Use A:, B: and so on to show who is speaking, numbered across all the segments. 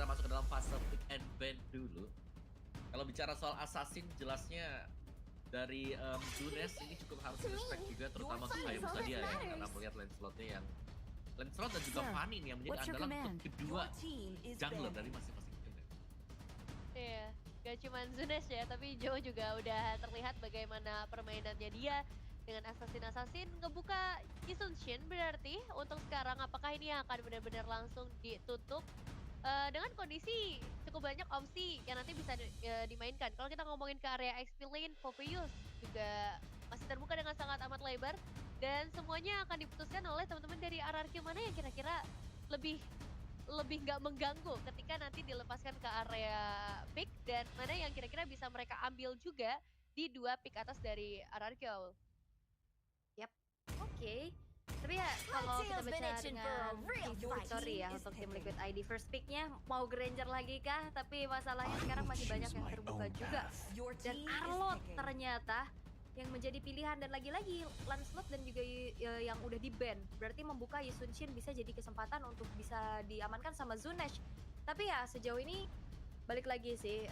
A: kita masuk ke dalam fase pick and ban dulu. Kalau bicara soal assassin, jelasnya dari Junes ini cukup harus respect juga, terutama untuk Hayabusa dia ya, karena melihat Lancelotnya yang Lancelot dan juga Fanny nih yang menjadi andalan untuk kedua jungler dari masing-masing tim.
B: Iya, gak cuma Zunes ya, tapi Joe juga udah terlihat bagaimana permainannya dia dengan assassin ngebuka Yisun Shin. Berarti untuk sekarang apakah ini akan benar-benar langsung ditutup dengan kondisi cukup banyak opsi yang nanti bisa dimainkan. Kalau kita ngomongin ke area XP lane, Popeyes juga masih terbuka dengan sangat amat lebar dan semuanya akan diputuskan oleh teman-teman dari RRQ mana yang kira-kira lebih nggak mengganggu ketika nanti dilepaskan ke area pick dan mana yang kira-kira bisa mereka ambil juga di dua pick atas dari RRQ.
C: Oke. Tapi ya kalau kita baca dengan victory ya untuk tim Liquid ID, first picknya mau Granger lagi kah? Tapi masalahnya sekarang masih banyak yang terbuka juga. Dan Arlot ternyata yang menjadi pilihan, dan lagi-lagi Lancelot dan juga yang udah di ban. Berarti membuka Yisun Shin bisa jadi kesempatan untuk bisa diamankan sama Zunesh. Tapi ya sejauh ini balik lagi sih,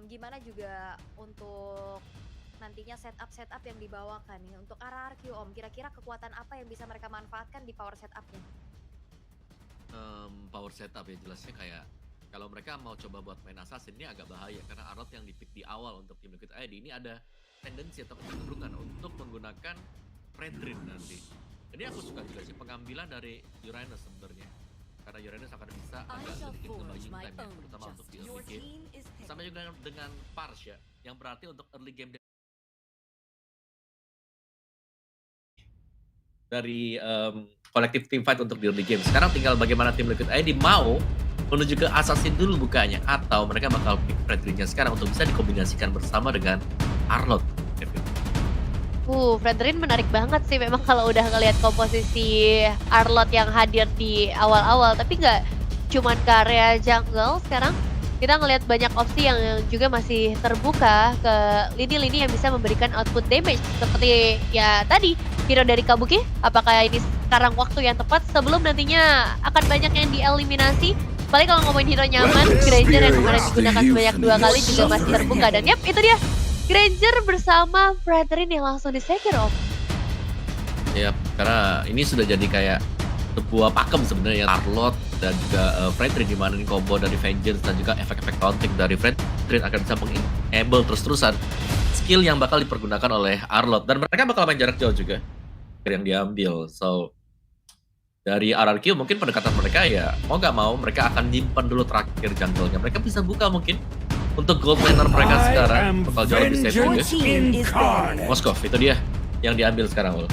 C: gimana juga untuk nantinya setup yang dibawakan nih untuk RRQ Om. Kira-kira kekuatan apa yang bisa mereka manfaatkan di power setupnya?
A: Power setup ya jelasnya kayak kalau mereka mau coba buat main assassin ini agak bahaya karena Arlot yang di pick di awal untuk tim Liquid ID ini ada tendensi atau kecenderungan untuk menggunakan Fredrin nanti. Jadi aku suka juga sih pengambilan dari Uranus sebenarnya. Karena Uranus akan bisa agak sedikit nge-buying time ya, terutama untuk di early game. Sama juga dengan Parsh ya, yang berarti untuk early game dari collective team fight untuk di early game. Sekarang tinggal bagaimana tim Liquid ID mau menuju ke Assassin dulu bukanya, atau mereka bakal pick Fredrinnya sekarang untuk bisa dikombinasikan bersama dengan Arlot.
B: Fredrin menarik banget sih memang kalau udah ngelihat komposisi Arlot yang hadir di awal-awal, tapi nggak cuman ke area jungle. Sekarang kita ngelihat banyak opsi yang juga masih terbuka ke lini-lini yang bisa memberikan output damage seperti ya tadi hero dari Kabuki. Apakah ini sekarang waktu yang tepat sebelum nantinya akan banyak yang dieliminasi? Paling kalau ngomongin hero nyaman, Granger yang kemarin digunakan sebanyak 2 kali juga masih terbuka, dan yap itu dia Granger bersama Fredrin yang langsung di-secure Om.
A: Yap, karena ini sudah jadi kayak sebuah pakem sebenarnya Arlot dan juga Fredrin, di mana combo dari Vengeance dan juga efek-efek taunting dari Fredrin akan bisa meng-enable terus-terusan skill yang bakal dipergunakan oleh Arlot, dan mereka bakal main jarak jauh juga yang diambil. So dari RRQ mungkin pendekatan mereka ya mau gak mau mereka akan nyimpan dulu terakhir jungle-nya. Mereka bisa buka mungkin untuk gold laner mereka sekarang bakal jauh lebih safe juga. Moskov itu dia yang diambil sekarang Ul.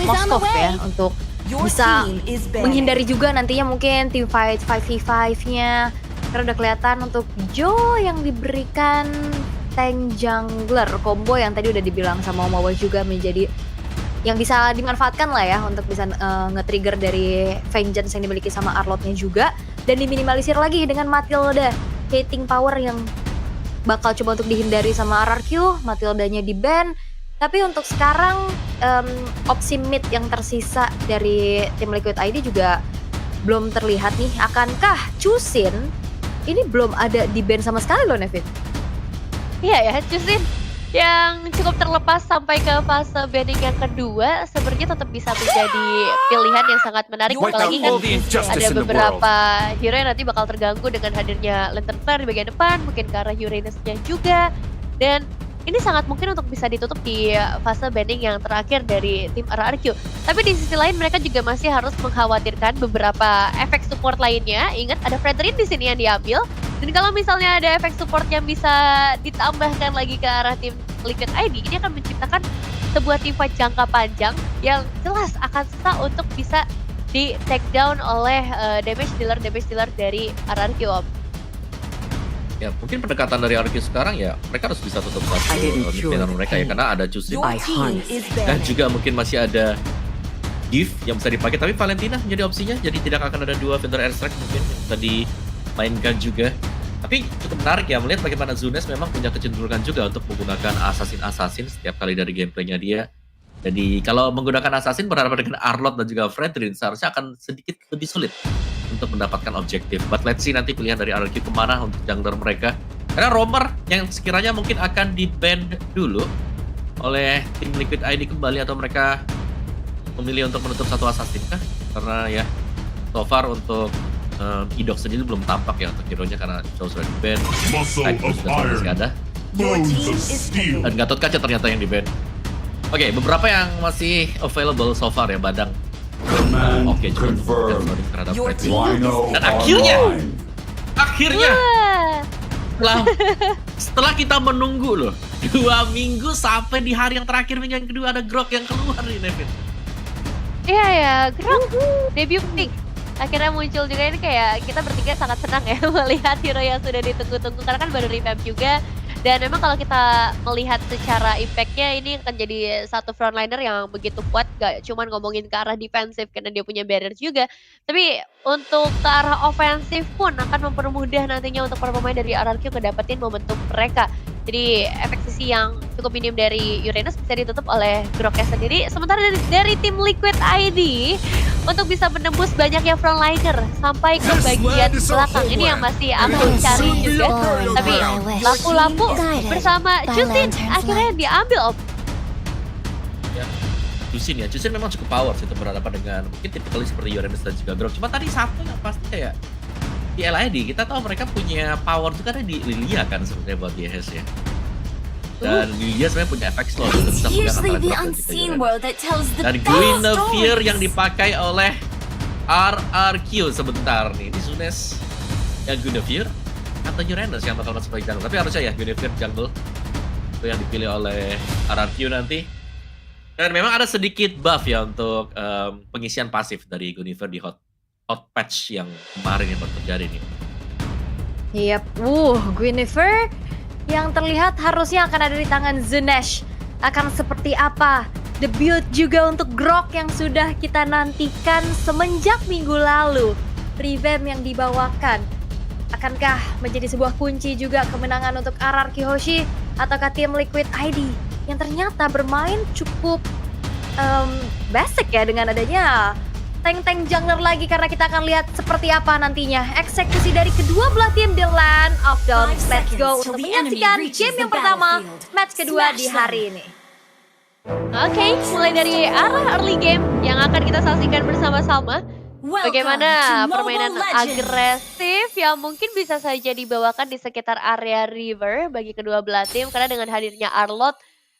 C: Moskov ya untuk bisa menghindari juga nantinya mungkin team fight 5v5-nya. Karena udah kelihatan untuk Joe yang diberikan tank jungler combo yang tadi udah dibilang sama Omawa juga menjadi yang bisa dimanfaatkan lah ya untuk bisa nge-trigger dari Vengeance yang dimiliki sama Arlotnya juga, dan diminimalisir lagi dengan Matilda hating power yang bakal coba untuk dihindari sama RRQ. Matildanya di ban. Tapi untuk sekarang opsi mid yang tersisa dari tim Liquid ID juga belum terlihat nih. Akankah Chusin ini belum ada di ban sama sekali loh Nevin?
B: Iya ya, Chusin yang cukup terlepas sampai ke fase banning yang kedua sebenarnya tetap bisa menjadi pilihan yang sangat menarik, apalagi kan ada beberapa hero yang nanti bakal terganggu dengan hadirnya Lantern Flare di bagian depan, mungkin ke arah Uranus-nya juga, dan ini sangat mungkin untuk bisa ditutup di fase banning yang terakhir dari tim RRQ. Tapi di sisi lain mereka juga masih harus mengkhawatirkan beberapa efek support lainnya. Ingat ada Fredrin di sini yang diambil. Dan kalau misalnya ada efek support yang bisa ditambahkan lagi ke arah tim Liquid ID, ini akan menciptakan sebuah tim fight jangka panjang yang jelas akan susah untuk bisa di take down oleh damage dealer dari RRQ Om.
A: Ya mungkin pendekatan dari RRQ sekarang ya mereka harus bisa tutup satu mid mereka ya, karena ada Chusin dan juga mungkin masih ada Div yang bisa dipakai, tapi Valentina menjadi opsinya, jadi tidak akan ada 2 vendor airstrike mungkin yang bisa dimainkan juga. Tapi cukup menarik ya melihat bagaimana Zunes memang punya kecenderungan juga untuk menggunakan assassin setiap kali dari gameplaynya dia. Jadi kalau menggunakan Assassin berhadapan dengan Arlott dan juga Fredrin seharusnya akan sedikit lebih sulit untuk mendapatkan objektif. But let's see nanti pilihan dari RRQ kemana untuk jungler mereka. Karena Roamer yang sekiranya mungkin akan di-ban dulu oleh tim Liquid ID kembali, atau mereka memilih untuk menutup satu Assassin kah? Karena ya so far untuk Idok sendiri belum tampak ya untuk hero-nya karena Chow sudah di-ban, Cyclone sudah masih ada. Dan Gatot Kaca ternyata yang di-ban. Oke, beberapa yang masih available so far ya, Badang. Oke, juga terhadap Fredrin. Dan akhirnya setelah kita menunggu loh 2 minggu sampai di hari yang terakhir, minggu yang kedua ada Grok yang keluar nih, Nevin.
B: Iya ya, Grok debut pick akhirnya muncul juga. Ini kayak kita bertiga sangat senang ya melihat hero yang sudah ditunggu-tunggu karena kan baru revamp juga. Dan memang kalau kita melihat secara impact-nya, ini akan jadi satu frontliner yang begitu kuat, gak cuman ngomongin ke arah defensif karena dia punya barrier juga, tapi untuk ke arah ofensif pun akan mempermudah nantinya untuk para pemain dari RRQ kedapetin momentum mereka. Jadi efek sisi yang cukup minim dari Uranus bisa ditutup oleh Groknya sendiri. Sementara dari tim Liquid ID untuk bisa menembus banyaknya frontliner sampai ke bagian belakang. Ini yang masih aku cari juga. Tapi lampu-lampu bersama Justin akhirnya diambil.
A: Justin memang cukup power sih untuk berhadapan dengan mungkin typically seperti Uranus dan juga Grok. Cuma tadi satu yang pasti kayak di LID kita tahu mereka punya power itu karena di Lilia kan sebenarnya buat DHS ya. Dan Lilia sebenarnya punya efek slow untuk bisa megang antara Grok dan juga Uranus. Dan Guinevere yang dipakai oleh RRQ sebentar nih. Ini Zunes yang Guinevere atau Uranus yang bakal masuk sebagai jungle. Tapi harusnya ya Guinevere jungle itu yang dipilih oleh RRQ nanti. Dan memang ada sedikit buff ya untuk pengisian pasif dari Guinevere di hot patch yang kemarin yang baru terjadi nih.
C: Yap, Guinevere yang terlihat harusnya akan ada di tangan Zunesh. Akan seperti apa? Debut juga untuk Grok yang sudah kita nantikan semenjak minggu lalu. Revamp yang dibawakan. Akankah menjadi sebuah kunci juga kemenangan untuk RRQ Hoshi ataukah tim Liquid ID yang ternyata bermain cukup basic ya dengan adanya tank-tank jungler lagi, karena kita akan lihat seperti apa nantinya eksekusi dari kedua belah tim di Land of Dawn. Let's go untuk menyaksikan game yang pertama, match kedua di hari ini.
B: Oke, mulai dari arah early game yang akan kita saksikan bersama-sama. Bagaimana permainan agresif yang mungkin bisa saja dibawakan di sekitar area river bagi kedua belah tim, karena dengan hadirnya Arlott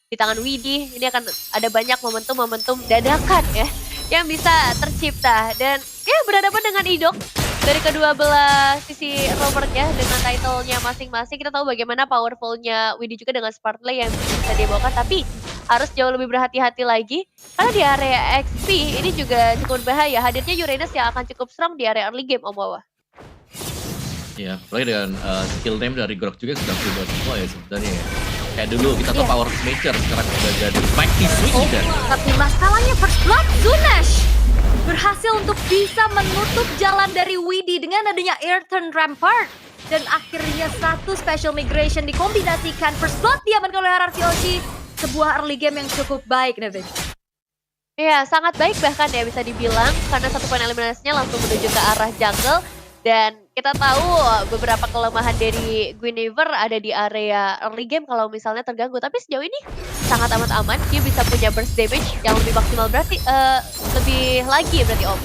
B: di tangan Widhi, ini akan ada banyak momentum-momentum dadakan ya yang bisa tercipta. Dan ya berhadapan dengan Idok dari kedua belah sisi roamernya dengan title-nya masing-masing. Kita tahu bagaimana powerful-nya Widhi juga dengan smart play yang bisa dibawakan, tapi harus jauh lebih berhati-hati lagi karena di area XP ini juga cukup bahaya. Hadirnya Uranus yang akan cukup strong di area early game, Om Wawa.
A: Ya, apalagi dengan skill name dari Grok juga sudah berubah semua ya sebenarnya ya. Kayak dulu kita tahu power nature, sekarang sudah jadi mighty swing dan.
C: Tapi masalahnya First Blood Zunesh berhasil untuk bisa menutup jalan dari Widhi dengan adanya Earthen Rampart. Dan akhirnya satu special migration dikombinasikan. First Blood diamankan oleh RRQ Hoshi. Sebuah early game yang cukup baik, Nevin.
B: Iya, sangat baik bahkan ya bisa dibilang, karena satu poin eliminasinya langsung menuju ke arah jungle. Dan kita tahu beberapa kelemahan dari Guinevere ada di area early game kalau misalnya terganggu. Tapi sejauh ini sangat amat aman, dia bisa punya burst damage yang lebih maksimal, berarti lebih lagi berarti Om.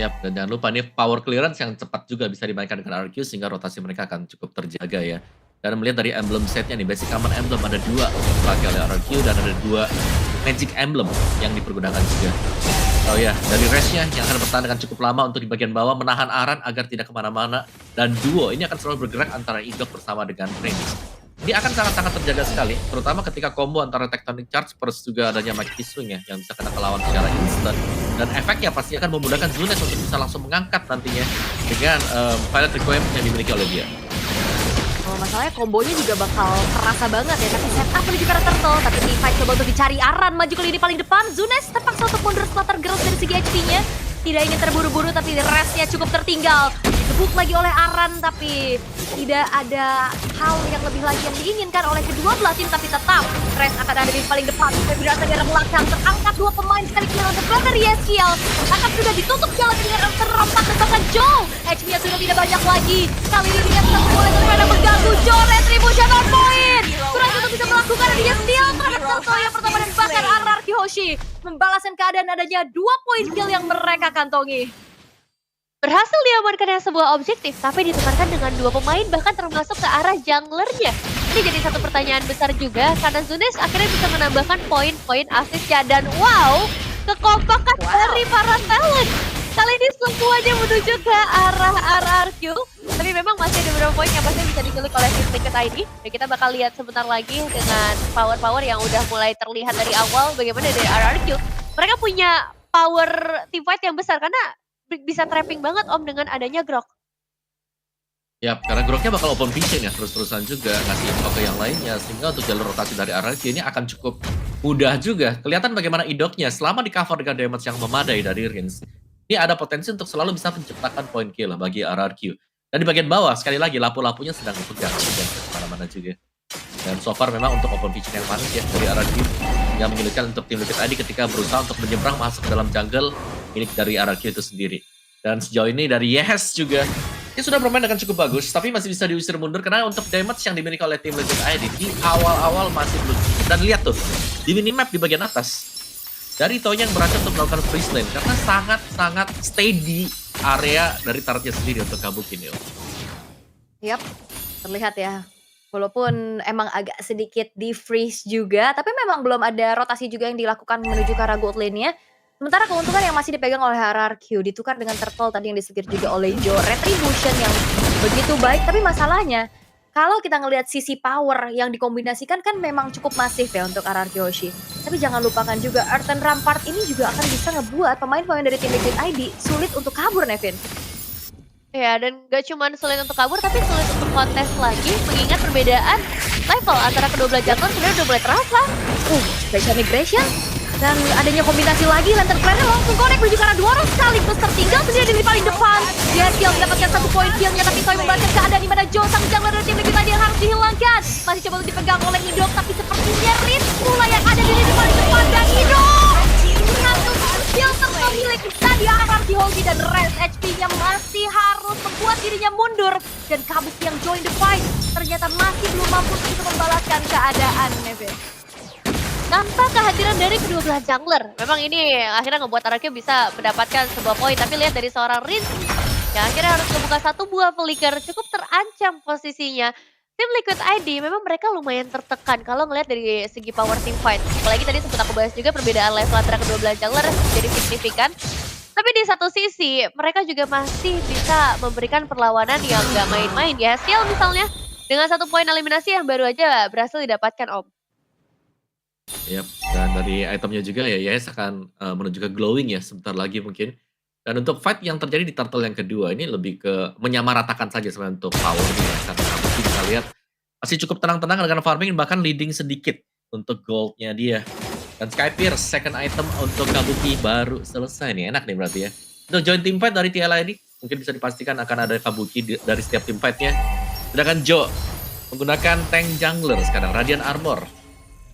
A: Yap, dan jangan lupa nih power clearance yang cepat juga bisa dimainkan dengan RRQ sehingga rotasi mereka akan cukup terjaga ya. Dan melihat dari emblem setnya nih, basic common emblem ada 2 yang dipakai oleh RRQ dan ada 2 magic emblem yang dipergunakan juga. Oh ya, dari Rashnya yang akan bertahan dengan cukup lama untuk di bagian bawah, menahan Aran agar tidak kemana-mana. Dan duo ini akan selalu bergerak antara Idok bersama dengan Prince. Ini akan sangat-sangat terjaga sekali, terutama ketika combo antara Tectonic Charge plus juga adanya Mighty Swing ya, yang bisa kena ke lawan secara instan. Dan efeknya pasti akan memudahkan Zunes untuk bisa langsung mengangkat nantinya dengan pilot requirement yang dimiliki oleh dia.
C: Masalahnya kombonya juga bakal terasa banget ya, tapi setup menuju ke arah turtle, tapi T5 coba untuk dicari Aran, maju ke lini paling depan. Zunes terpaksa untuk mundur setelah tergerus dari segi HP-nya. Tidak ingin terburu-buru tapi restnya cukup tertinggal. digebuk lagi oleh Aran, tapi tidak ada hal yang lebih lagi yang diinginkan oleh kedua belah tim, tapi tetap Res akan ada di paling depan. Tapi berasa di arah belakang, terangkat dua pemain sekali kehilangan sebelah dari Yesiel. Akan sudah ditutup jalan dengan terempat dan bahkan Joe. HP-nya sudah tidak banyak lagi. Kali ini dia tetap mulai terkena mengganggu Joe. Retribution on point. Kurang untuk bisa melakukan dia steal terhadap Turtle yang pertama dan bahkan RRQ Hoshi membalaskan keadaan adanya 2 poin kill yang mereka kantongi.
B: Berhasil diamankan sebuah objektif, tapi ditukarkan dengan 2 pemain bahkan termasuk ke arah junglernya. Ini jadi satu pertanyaan besar juga karena Zunes akhirnya bisa menambahkan poin-poin asisnya dan wow, kekompakan dari para talent. Kali ini semuanya menuju ke arah RRQ, tapi memang masih ada beberapa poin yang pasti bisa diculik oleh tim Liquid ID. Dan kita bakal lihat sebentar lagi dengan power-power yang udah mulai terlihat dari awal bagaimana dari RRQ. Mereka punya power teamfight yang besar karena bisa trapping banget Om dengan adanya Grok.
A: Yap, karena Groknya bakal open vision ya, terus-terusan juga ngasih info ke yang lainnya, sehingga untuk jalur rotasi dari RRQ ini akan cukup mudah juga. Kelihatan bagaimana idoknya selama di cover dengan damage yang memadai dari Rins. Ini ada potensi untuk selalu bisa menciptakan point kill bagi RRQ. Dan di bagian bawah, sekali lagi lapu-lapunya sedang dipegang dan kemana-mana juga. Dan so far memang untuk open vision yang manis ya dari RRQ yang menyulitkan untuk tim Liquid ID ketika berusaha untuk menyeberang masuk ke dalam jungle milik dari RRQ itu sendiri. Dan sejauh ini dari Yes juga, dia sudah bermain dengan cukup bagus, tapi masih bisa diusir mundur karena untuk damage yang dimiliki oleh tim Liquid ID di awal-awal masih belum. Dan lihat tuh, di minimap di bagian atas, dari Tonya yang berhasil untuk melakukan freeze lane karena sangat-sangat stay di area dari turretnya sendiri untuk kabukin ya.
C: Yap, terlihat ya. Walaupun emang agak sedikit di freeze juga, tapi memang belum ada rotasi juga yang dilakukan menuju ke arah gold lane-nya. Sementara keuntungan yang masih dipegang oleh RRQ ditukar dengan Turtle tadi yang disekir juga oleh Joe. Retribution yang begitu baik, tapi masalahnya kalau kita ngelihat sisi power yang dikombinasikan kan memang cukup masif ya untuk RRQ Hoshi. Tapi jangan lupakan juga Earthen Rampart ini juga akan bisa ngebuat pemain-pemain dari tim Liquid ID sulit untuk kabur, Nevin.
B: Ya, dan gak cuma sulit untuk kabur, tapi sulit untuk kontes lagi, mengingat perbedaan level antara kedua belah jungler sebenarnya udah mulai terasa.
C: Special migration, dan adanya kombinasi lagi, Lantern Flare langsung connect menuju ke arah Dwarf sekaligus tertinggal sendiri di paling depan. Yesiel mendapatkan 1 poin killnya, tapi Toy membalaskan keadaan di mana Joe sang jungler dari tim Liquid ID yang harus dihilangkan. Masih coba untuk dipegang oleh Idok, tapi sepertinya Riz pula yang ada di paling depan, dan Idok mengambil filter pemilik tadi RRQ Hoshi dan Res HP-nya masih harus membuat dirinya mundur. Dan Kabuki yang join the fight ternyata masih belum mampu untuk membalaskan keadaan, Nevin.
B: Tanpa kehadiran dari kedua belah jungler, memang ini akhirnya ngebuat RRQ bisa mendapatkan sebuah poin. Tapi lihat dari seorang Rince yang akhirnya harus membuka 1 buah flicker, cukup terancam posisinya. Tim Liquid ID memang mereka lumayan tertekan kalau ngelihat dari segi power team fight. Apalagi tadi sempat aku bahas juga perbedaan level antara kedua belah jungler jadi signifikan. Tapi di satu sisi mereka juga masih bisa memberikan perlawanan yang gak main-main ya. Yesiel misalnya dengan 1 poin eliminasi yang baru aja berhasil didapatkan Om.
A: Yap, dan dari itemnya juga ya, Yes akan menuju ke glowing ya sebentar lagi mungkin. Dan untuk fight yang terjadi di turtle yang kedua ini lebih ke menyamaratakan saja sebenarnya untuk powernya. Karena Kabuki bisa lihat masih cukup tenang-tenang dengan farming, bahkan leading sedikit untuk goldnya dia. Dan Skypierce second item untuk Kabuki baru selesai nih, enak nih berarti ya. Untuk join team fight dari TLID mungkin bisa dipastikan akan ada Kabuki dari setiap team fightnya. Sedangkan Joe menggunakan tank jungler sekarang, Radiant Armor.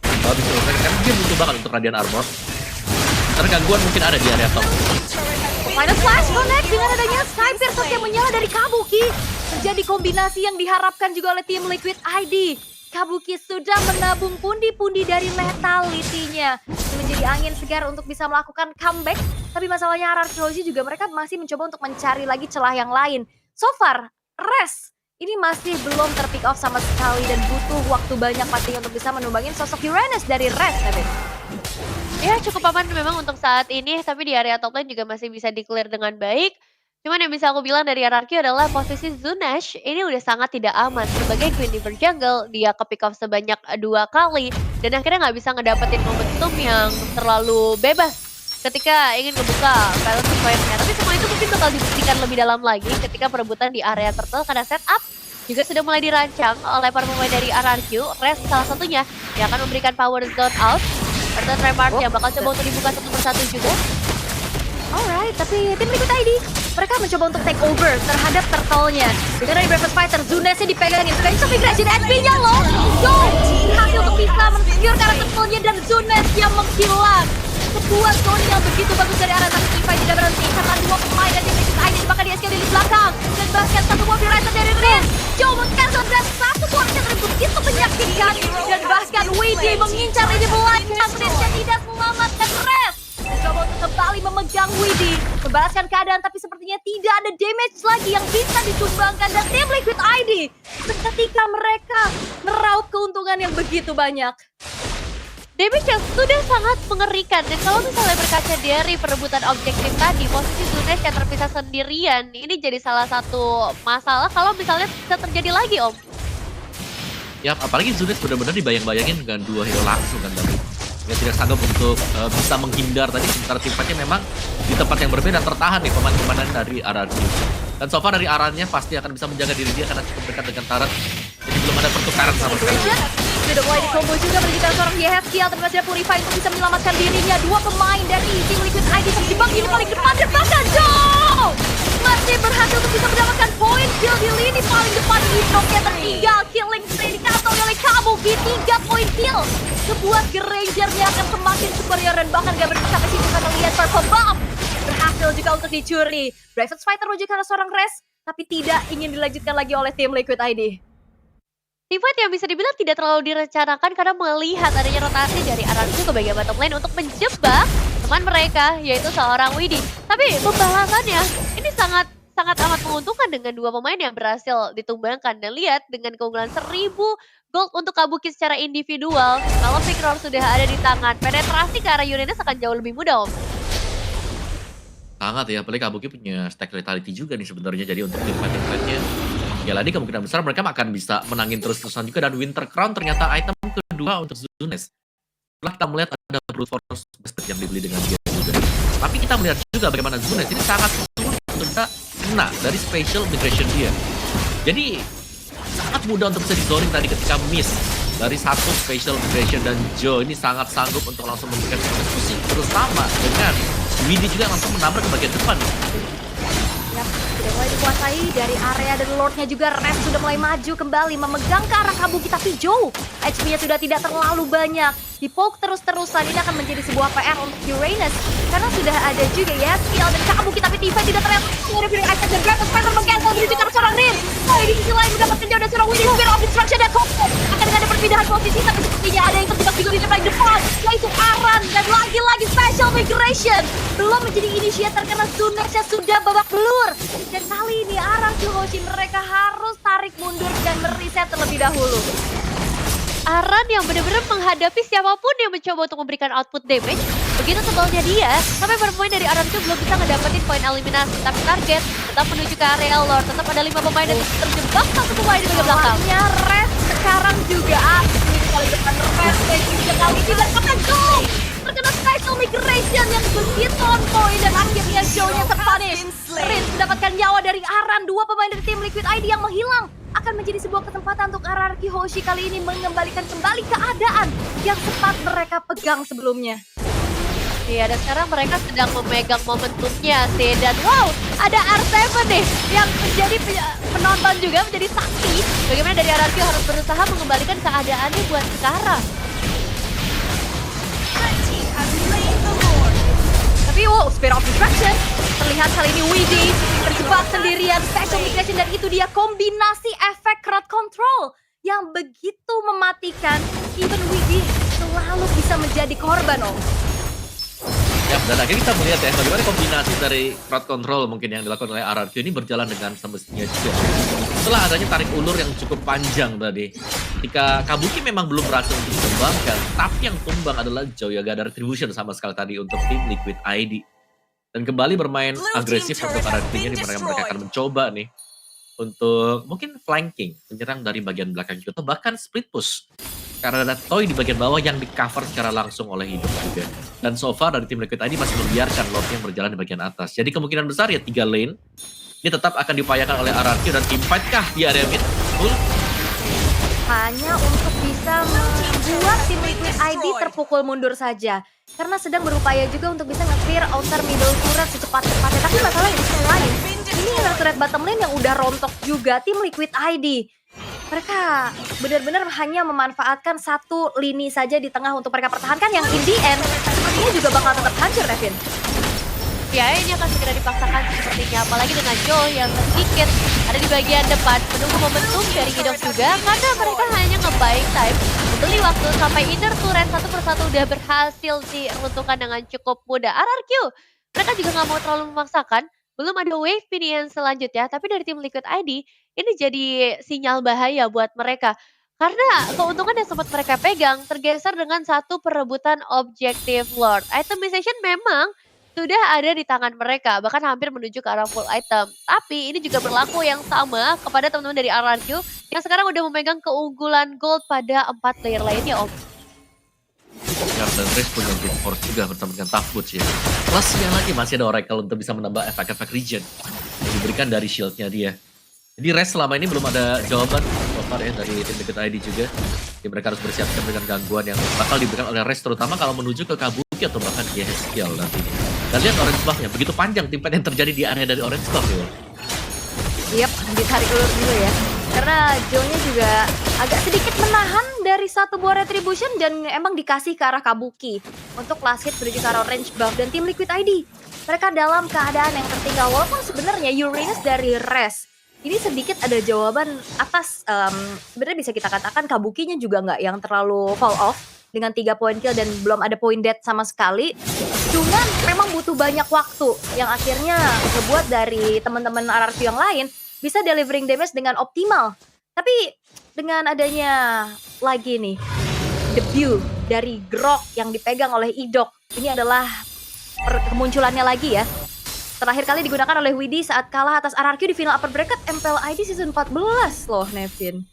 A: Kalau bisa kan dia butuh banget untuk Radiant Armor. Karena gangguan mungkin ada di area top.
C: Final Flash Connect dengan adanya Skypierce yang menyala dari Kabuki. Menjadi kombinasi yang diharapkan juga oleh tim Liquid ID. Kabuki sudah menabung pundi-pundi dari lethality-nya. Menjadi angin segar untuk bisa melakukan comeback. Tapi masalahnya RRQ Hoshi juga mereka masih mencoba untuk mencari lagi celah yang lain. So far, Res ini masih belum terpick off sama sekali dan butuh waktu banyak pastinya untuk bisa menumbangin sosok Uranus dari Res, Nevin.
B: Ya cukup aman memang untuk saat ini, tapi di area top lane juga masih bisa di-clear dengan baik. Cuman yang bisa aku bilang dari RRQ adalah posisi Zunash ini udah sangat tidak aman. Sebagai Queen River Jungle, dia ke-pick off sebanyak 2 kali. Dan akhirnya nggak bisa ngedapetin momentum yang terlalu bebas ketika ingin ngebuka balance point-nya. Tapi semua itu mungkin bakal dibuktikan lebih dalam lagi ketika perebutan di area turtle. Karena setup juga sudah mulai dirancang oleh para pemain dari RRQ. Res salah satunya yang akan memberikan power zone out. Earthen Rampart yang bakal coba untuk dibuka satu persatu juga.
C: Alright, tapi tim Liquid ID mereka mencoba untuk take over terhadap turtle-nya. Dengan dari Breakfast Fighter, Zunes-nya dipegangin. Range of Migration, HP-nya low. Yo, berhasil untuk bisa men-secure karakter turtle-nya dan Zunes yang menghilang. Sebuah zone yang begitu bagus dari arah tapi T5 tidak berhenti karena dua pemain dari tim Liquid ID bahkan di SKD di belakang. Dan bahkan satu mobil riser dari Rin. Joe men-cancel dan satu buah dari begitu menyakitkan. Dan bahkan Widdy mengincar ini belakang. Rin-nya tidak selamatkan Res. Coba untuk kembali memegang Widdy, membalaskan keadaan tapi sepertinya tidak ada damage lagi yang bisa disumbangkan dan tim Liquid ID seketika mereka meraup keuntungan yang begitu banyak.
B: Damage yang sudah sangat mengerikan dan kalau misalnya berkaca dari perebutan objektif tadi, posisi Zunes yang terpisah sendirian ini jadi salah satu masalah kalau misalnya bisa terjadi lagi Om.
A: Ya, apalagi Zunes benar-benar dibayang-bayangin dengan dua hero langsung kan tadi. Dia tidak sanggup untuk bisa menghindar tadi, sementara tim fightnya memang di tempat yang berbeda tertahan nih pemain-pemain dari RRQ. Dan so far dari arahnya pasti akan bisa menjaga diri dia karena cukup dekat dengan turret. Jadi belum ada pertukaran sama sekali.
C: Sudah mulai di combo juga menunjukkan seorang YHSKL tapi masih ada Purify untuk bisa menyelamatkan dirinya. Dua pemain dari tim Liquid ID terjebak di paling depan dan bahkan Joe masih berhasil untuk bisa mendapatkan poin kill di lini paling depan. Hidroknya tertinggal, killing spree dikantong oleh Kabuki, 3 poin kill. Sebuah Granger-nya akan semakin superior dan bahkan gak berhenti sampai situ karena lihat Purple Bomb berhasil juga untuk dicuri. Breakfast Fighter menuju ke arah seorang Res tapi tidak ingin dilanjutkan lagi oleh tim Liquid ID.
B: Tim fight yang bisa dibilang tidak terlalu direncanakan karena melihat adanya rotasi dari RRQ ke bagian bottom lane untuk menjebak teman mereka yaitu seorang Widdy. Tapi pembalasannya ini sangat amat menguntungkan dengan dua pemain yang berhasil ditumbangkan. Dan lihat dengan keunggulan 1000 gold untuk Kabuki secara individual. Kalau pick roll sudah ada di tangan, penetrasi ke arah Yurenes akan jauh lebih mudah Om.
A: Sangat ya, apalagi Kabuki punya stack lethality juga nih sebenarnya. Jadi untuk tim fight-nya ya lagi kemungkinan besar mereka akan bisa menangin terus-terusan juga. Dan Winter Crown ternyata item kedua untuk Zunes. Setelah kita melihat ada Brute Force yang dibeli dengan dia juga. Tapi kita melihat juga bagaimana Zunes ini sangat sulit untuk bisa kena dari special migration dia. Jadi sangat mudah untuk bisa di-zoning tadi ketika miss dari satu special migration. Dan Joe ini sangat sanggup untuk langsung memberikan eksekusi terutama dengan Widdy juga langsung menabrak ke bagian depan.
C: Yap, sudah mulai dikuasai dari area dan Lordnya juga. Res sudah mulai maju kembali memegang ke arah Kabuki tapi Joe HP-nya sudah tidak terlalu banyak. Di-poke terus-terusan ini akan menjadi sebuah PR untuk Uranus karena sudah ada juga ya skill dan Kabuki tapi T5 tidak terlihat. Ada Fury Attack dan Breakfast Fighter meng-cancel menuju ke arah seorang Rin. Oh, di sisi lain mendapatkan jauh dari seorang Widdy. Spear of Destruction dan Combo akan ada perpindahan posisi tapi sepertinya ada yang terjebak juga di paling depan yaitu Aran dan lagi-lagi special migration belum menjadi initiator karena Zunesnya sudah babak belur. Dan kali ini Aran Hoshi mereka harus tarik mundur dan meriset terlebih dahulu.
B: Aran yang benar-benar menghadapi siapapun yang mencoba untuk memberikan output damage. Begitu tebalnya dia, sampai bermain dari Aran itu belum bisa ngedapetin poin eliminasi. Tapi target tetap menuju ke area Lord. Tetap ada 5 pemain dan terjebak satu pemain di bagian belakang.
C: Res sekarang juga asli di paling depan. Res dan juga kali ini mendapatkan Joe. Terkena special migration yang begitu on point dan akhirnya Joe-nya terpunish. Rin mendapatkan nyawa dari Aran. Dua pemain dari tim Liquid ID yang menghilang. Akan menjadi sebuah kesempatan untuk RRQ Hoshi kali ini mengembalikan kembali keadaan yang sempat mereka pegang sebelumnya.
B: Iya, dan sekarang mereka sedang memegang momentumnya sih. Dan wow, ada R7 nih yang menjadi penonton juga, menjadi saksi bagaimana dari RRQ harus berusaha mengembalikan keadaannya buat sekarang.
C: Tapi wow, Spear of Destruction terlihat kali ini Widdy terjebak sendirian special migration dan itu dia kombinasi efek crowd control yang begitu mematikan. Even Widdy selalu bisa menjadi korban Om.
A: Ya, dan akhirnya kita melihat ya bagaimana kombinasi dari crowd control mungkin yang dilakukan oleh RRQ ini berjalan dengan semestinya juga. Setelah adanya tarik ulur yang cukup panjang tadi. Ketika Kabuki memang belum berhasil untuk dikembangkan, tapi yang tumbang adalah Joe. Gak ada retribution sama sekali tadi untuk tim Liquid ID. Dan kembali bermain agresif untuk RRQ-nya di mana mereka akan mencoba nih untuk mungkin flanking, menyerang dari bagian belakang juga, atau bahkan split push. Karena ada Toy di bagian bawah yang di cover secara langsung oleh Hidup juga. Dan so far dari tim Liquid ID masih membiarkan Lord-nya berjalan di bagian atas. Jadi kemungkinan besar ya 3 lane ini tetap akan diupayakan oleh RRQ dan tim fight kah di area mid.
C: hanya untuk bisa membuat tim Liquid ID terpukul mundur saja. Karena sedang berupaya juga untuk bisa nge-clear outer middle turret secepat-cepatnya. Tapi masalahnya di sisi lain, ini inner turret bottom lane yang udah rontok juga tim Liquid ID. Mereka benar-benar hanya memanfaatkan satu lini saja di tengah untuk mereka pertahankan yang in the end sepertinya juga bakal tetap hancur, Devin.
B: Ya, ini akan segera dipaksakan sepertinya, apalagi dengan Joe yang sedikit ada di bagian depan menunggu momentum dari Idok juga, karena mereka hanya nge-buying time membeli waktu sampai inner turret satu persatu udah berhasil diruntuhkan dengan cukup mudah. RRQ mereka juga nggak mau terlalu memaksakan, belum ada wave minion selanjutnya, tapi dari tim Liquid ID ini jadi sinyal bahaya buat mereka. Karena keuntungan yang sempat mereka pegang tergeser dengan satu perebutan objektif Lord. Itemization memang sudah ada di tangan mereka, bahkan hampir menuju ke arah full item. Tapi ini juga berlaku yang sama kepada teman-teman dari RRQ yang sekarang udah memegang keunggulan gold pada 4 player lainnya, Om.
A: Ya, dan Raze punya Brute Force juga bersama dengan Tough Boots ya. Plusnya lagi masih ada Oracle untuk bisa menambah efek-efek regen yang diberikan dari shieldnya dia. Jadi Raze selama ini belum ada jawaban so far ya dari tim Liquid ID juga. Jadi mereka harus bersiap-siap dengan gangguan yang bakal diberikan oleh Raze, terutama kalau menuju ke Kabuki atau bahkan di Hexkiel nantinya. Dan lihat orange buff-nya, begitu panjang tim fight yang terjadi di area dari orange buff ya.
C: Yap, ditarik ulur dulu ya. Karena Joe-nya juga agak sedikit menahan dari satu buah retribution dan emang dikasih ke arah Kabuki untuk last hit menuju ke arah orange buff dan tim Liquid ID. Mereka dalam keadaan yang tertinggal walaupun sebenarnya Uranus dari Res ini sedikit ada jawaban atas sebenarnya bisa kita katakan Kabukinya juga nggak yang terlalu fall off dengan 3 poin kill dan belum ada poin dead sama sekali. Cuman memang butuh banyak waktu yang akhirnya membuat dari teman-teman RRQ yang lain bisa delivering damage dengan optimal. Tapi dengan adanya lagi nih debut dari Grok yang dipegang oleh Idok, ini adalah kemunculannya lagi ya. Terakhir kali digunakan oleh Widi saat kalah atas RRQ di final upper bracket MPL ID season 14 loh, Nevin.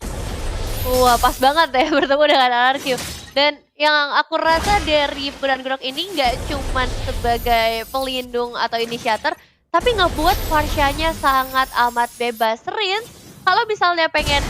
B: Wah, pas banget ya bertemu dengan RRQ. Dan yang aku rasa dari peran Grok ini nggak cuman sebagai pelindung atau inisiator, tapi ngebuat Farsha-nya sangat amat bebas. Rins, kalau misalnya pengen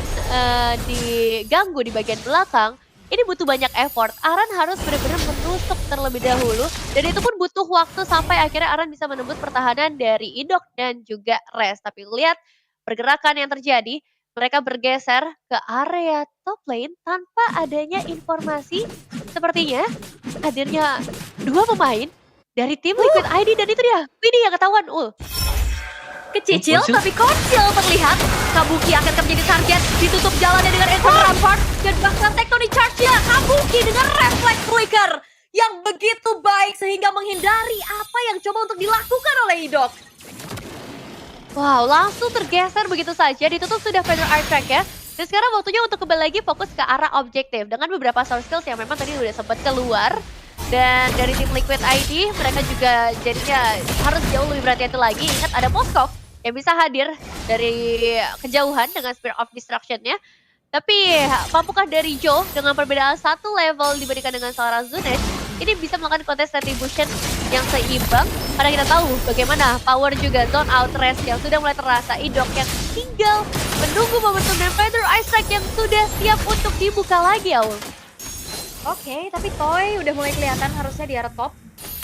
B: diganggu di bagian belakang, ini butuh banyak effort. Aran harus benar-benar menusuk terlebih dahulu, dan itu pun butuh waktu sampai akhirnya Aran bisa menembus pertahanan dari Idok dan juga Res. Tapi lihat pergerakan yang terjadi, mereka bergeser ke area top lane tanpa adanya informasi. Sepertinya hadirnya 2 pemain dari tim Liquid ID dan itu dia, Widi yang ketahuan.
C: Kecil tapi konyol terlihat. Kabuki akan menjadi target, ditutup jalannya dengan Instant Rampart dan bahkan Tectonic Charge-nya Kabuki dengan Reflex Flicker yang begitu baik sehingga menghindari apa yang coba untuk dilakukan oleh Idok.
B: Wow, langsung tergeser begitu saja, ditutup sudah Feather Art Track ya. Dan sekarang waktunya untuk kembali lagi fokus ke arah objektif dengan beberapa source skills yang memang tadi udah sempat keluar. Dan dari tim Liquid ID, mereka juga jadinya harus jauh lebih berhati-hati lagi. Ingat ada Moskov yang bisa hadir dari kejauhan dengan Spear of Destruction-nya. Tapi mampukah dari Joe dengan perbedaan 1 level dibandingkan dengan seorang Zunesh, ini bisa melakukan kontes retribution yang seimbang. Karena kita tahu bagaimana power juga zone out rest yang sudah mulai terasa. Idok yang tinggal menunggu momentum dan Feather Ice Strike yang sudah siap untuk dibuka lagi, Aul.
C: Oke, tapi Toy udah mulai kelihatan harusnya di arah top.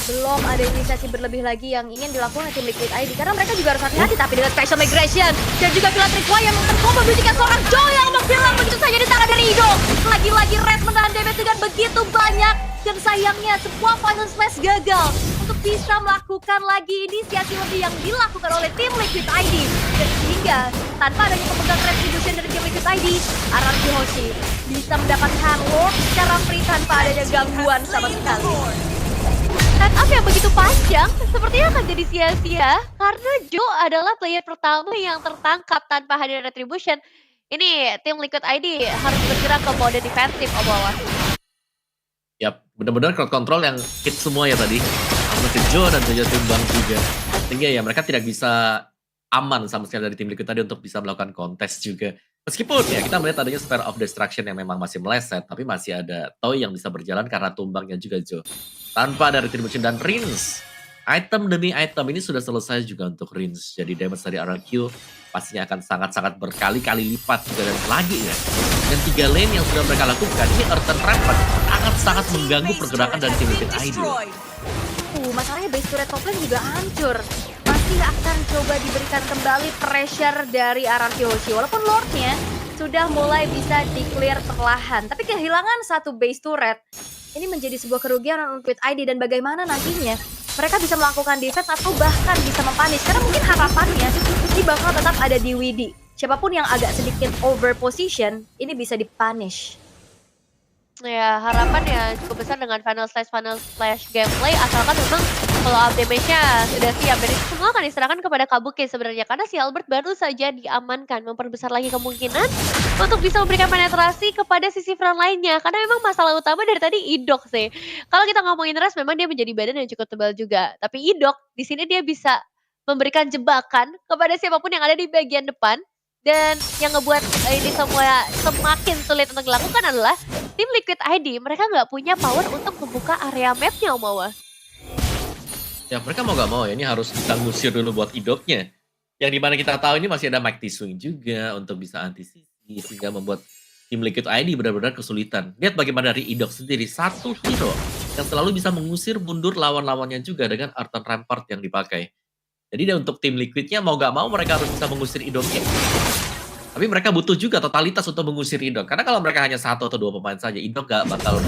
C: Belum ada inisiasi berlebih lagi yang ingin dilakukan oleh tim Liquid ID. Karena mereka juga harus hati-hati tapi dengan Special Migration. Dan juga Filatrik Y yang terkombo membunyikan seorang Joe yang menghilang begitu saja di tangan dari Idok. Lagi-lagi Res menahan damage dengan begitu banyak. Dan sayangnya sebuah Poison Smash gagal untuk bisa melakukan lagi inisiasi lebih yang dilakukan oleh tim Liquid ID. Dan sehingga tanpa adanya pemegang retribution dari tim Liquid ID, RRQ Hoshi bisa mendapatkan Lord secara free tanpa adanya gangguan sama sekali.
B: Setup yang begitu panjang sepertinya akan jadi sia-sia karena Joe adalah player pertama yang tertangkap tanpa hadir retribution. Ini tim Liquid ID harus bergerak ke mode defensif awal-awal.
A: Yap, benar-benar crowd control yang hit semua ya tadi. Sama ke Joe dan juga Timbang juga. Sehingga ya mereka tidak bisa aman sama sekali dari tim Liquid tadi untuk bisa melakukan kontes juga. Meskipun ya kita melihat adanya Sphere of Destruction yang memang masih meleset, tapi masih ada Toy yang bisa berjalan karena tumbangnya juga Joe. Tanpa ada retribution dan Rins Item demi item ini sudah selesai juga untuk Rins. Jadi damage dari RRQ pastinya akan sangat-sangat berkali-kali lipat juga dan lagi ya. Dan 3 lane yang sudah mereka lakukan, ini Earthen Rampart sangat-sangat mengganggu pergerakan dari tim Liquid ID.
C: Masalahnya base turret top lane juga hancur. Masih akan coba diberikan kembali pressure dari RRQ Hoshi. Walaupun Lordnya sudah mulai bisa di-clear perlahan. Tapi kehilangan satu base turret, ini menjadi sebuah kerugian untuk Liquid ID. Dan bagaimana nantinya mereka bisa melakukan defense atau bahkan bisa mempunish. Karena mungkin harapannya ini bakal tetap ada di WD. Siapapun yang agak sedikit over position, ini bisa dipunish.
B: Ya, harapan ya cukup besar dengan final slash gameplay, asalkan memang follow up damage-nya sudah siap. Dan itu semua akan diserahkan kepada Kabuki sebenarnya, karena si Albert baru saja diamankan, memperbesar lagi kemungkinan untuk bisa memberikan penetrasi kepada sisi front lainnya. Karena memang masalah utama dari tadi Idok sih. Kalau kita ngomongin Res, memang dia menjadi badan yang cukup tebal juga. Tapi Idok, di sini dia bisa memberikan jebakan kepada siapapun yang ada di bagian depan. Dan yang ngebuat ini semua semakin sulit untuk dilakukan adalah tim Liquid ID, mereka nggak punya power untuk membuka area mapnya, Omawa.
A: Ya mereka mau gak mau ya, ini harus kita ngusir dulu buat Idoknya. Yang dimana kita tahu ini masih ada Mighty Swing juga untuk bisa antisipasi, sehingga membuat tim Liquid ID benar-benar kesulitan. Lihat bagaimana dari Idok sendiri, satu hero yang selalu bisa mengusir mundur lawan-lawannya juga dengan Earthen Rampart yang dipakai. Jadi untuk tim Liquidnya mau gak mau mereka harus bisa mengusir Idoknya. Tapi mereka butuh juga totalitas untuk mengusir Idok. Karena kalau mereka hanya 1 atau 2 pemain saja, Idok gak bakal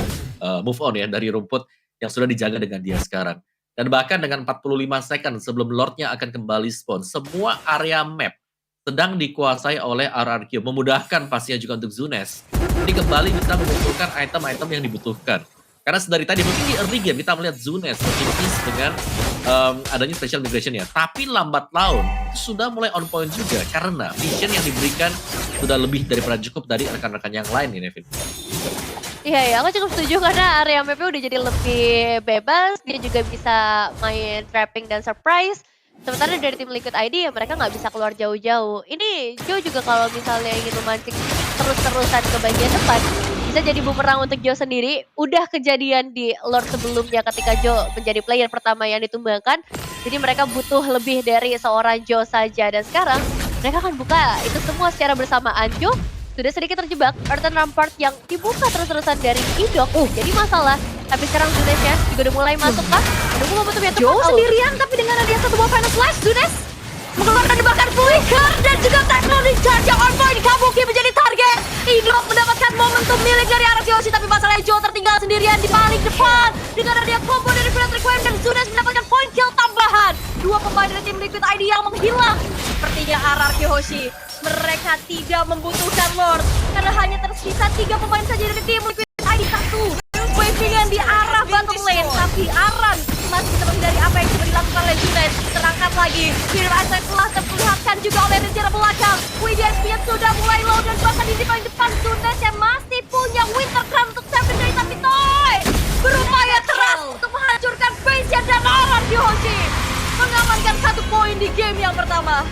A: move on ya dari rumput yang sudah dijaga dengan dia sekarang. Dan bahkan dengan 45 second sebelum Lordnya akan kembali spawn, semua area map sedang dikuasai oleh RRQ. Memudahkan pastinya juga untuk Zunes. Ini kembali bisa mengumpulkan item-item yang dibutuhkan. Karena dari tadi mungkin di early game kita melihat Zunes optimis dengan adanya special migration ya. Tapi lambat laun itu sudah mulai on point juga. Karena vision yang diberikan sudah lebih daripada cukup dari rekan-rekan yang lain ini, Nevin.
B: Iya ya, aku cukup setuju karena area mapnya udah jadi lebih bebas. Dia juga bisa main trapping dan surprise. Sementara dari tim Liquid ID ya mereka nggak bisa keluar jauh-jauh. Ini Joe juga kalau misalnya ingin memancing terus-terusan ke bagian depan, bisa jadi bumerang untuk Joe sendiri. Udah kejadian di Lord sebelumnya ketika Joe menjadi player pertama yang ditumbangkan. Jadi mereka butuh lebih dari seorang Joe saja. Dan sekarang mereka akan buka itu semua secara bersamaan. Joe sudah sedikit terjebak. Earthen Rampart yang dibuka terus-terusan dari Idok. Jadi masalah. Tapi sekarang Zunesnya juga udah mulai masuk kah? Menunggu momentum yang tepat.
C: Joe sendirian tapi dengan adanya satu buah final slash, Zunes mengeluarkan jebakan flicker dan juga teknologi charge yang on point. Kabuki menjadi target. Idok mendapatkan momentum milik dari RRQ Hoshi, tapi masalahnya Joe tertinggal sendirian di paling depan. Dengan adanya combo dari Frederick Wayne dan Zunes mendapatkan point kill tambahan. 2 pemain dari tim Liquid ID yang menghilang. Sepertinya RRQ Hoshi mereka tidak membutuhkan Lord karena hanya tersisa 3 pemain saja dari tim Liquid ID. Satu wavingan di arah bottom lane, tapi Aran masih bisa menghindari apa yang sudah dilakukan oleh Zunes. Terangkat lagi, Fear Eyesight telah terperlihatkan juga oleh rencana belakang. WDSP sudah mulai low dan bahkan di paling depan Zunes yang masih punya Winter Crown untuk 7 day, tapi Toy berupaya keras untuk menghancurkan base dan Aran di Hoshi mengamankan 1 poin di game yang pertama.